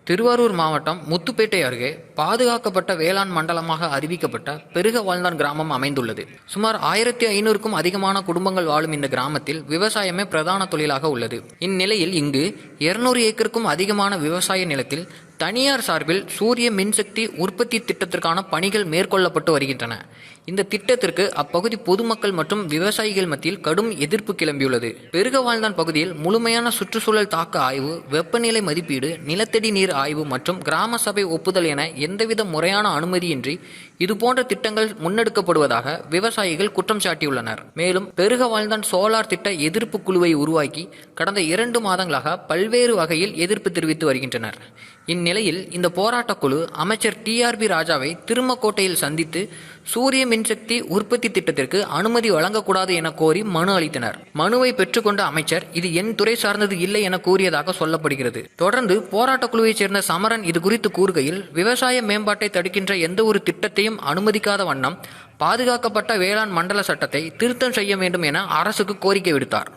திருவாரூர் மாவட்டம் முத்துப்பேட்டை அருகே பாதுகாக்கப்பட்ட வேளாண் மண்டலமாக அறிவிக்கப்பட்ட பெருக வாழ்ந்தான் கிராமம் அமைந்துள்ளது. சுமார் 1500க்கும் அதிகமான குடும்பங்கள் வாழும் இந்த கிராமத்தில் விவசாயமே பிரதான தொழிலாக உள்ளது. இந்நிலையில் இங்கு 200 ஏக்கருக்கும் அதிகமான விவசாய நிலத்தில் தனியார் சார்பில் சூரிய மின்சக்தி உற்பத்தி திட்டத்திற்கான பணிகள் மேற்கொள்ளப்பட்டு வருகின்றன. இந்த திட்டத்திற்கு அப்பகுதி பொதுமக்கள் மற்றும் விவசாயிகள் மத்தியில் கடும் எதிர்ப்பு கிளம்பியுள்ளது. பெருக வாழ்ந்தான் பகுதியில் முழுமையான சுற்றுச்சூழல் தாக்க ஆய்வு, வெப்பநிலை மதிப்பீடு, நிலத்தடி நீர் ஆய்வு மற்றும் கிராம சபை ஒப்புதல் என எந்தவித முறையான அனுமதியின்றி இதுபோன்ற திட்டங்கள் முன்னெடுக்கப்படுவதாக விவசாயிகள் குற்றம் சாட்டியுள்ளனர். மேலும் பெருக வாழ்ந்தான் சோலார் திட்ட எதிர்ப்பு குழுவை உருவாக்கி கடந்த 2 மாதங்களாக பல்வேறு வகையில் எதிர்ப்பு தெரிவித்து வருகின்றனர். இந்நிலையில் இந்த போராட்டக் குழு அமைச்சர் TRB ராஜாவை திருமக்கோட்டையில் சந்தித்து சூரிய மின்சக்தி உற்பத்தி திட்டத்திற்கு அனுமதி வழங்கக்கூடாது என கோரி மனு அளித்தனர். மனுவை பெற்றுக்கொண்ட அமைச்சர் இது என் துறை சார்ந்தது இல்லை என கூறியதாக சொல்லப்படுகிறது. தொடர்ந்து போராட்டக் குழுவைச் சேர்ந்த சமரன் இது குறித்து கூறுகையில், விவசாய மேம்பாட்டை தடுக்கின்ற எந்த ஒரு திட்டத்தையும் அனுமதிக்காத வண்ணம் பாதுகாக்கப்பட்ட வேளாண் மண்டல சட்டத்தை திருத்தம் செய்ய வேண்டும் என அரசுக்கு கோரிக்கை விடுத்தார்.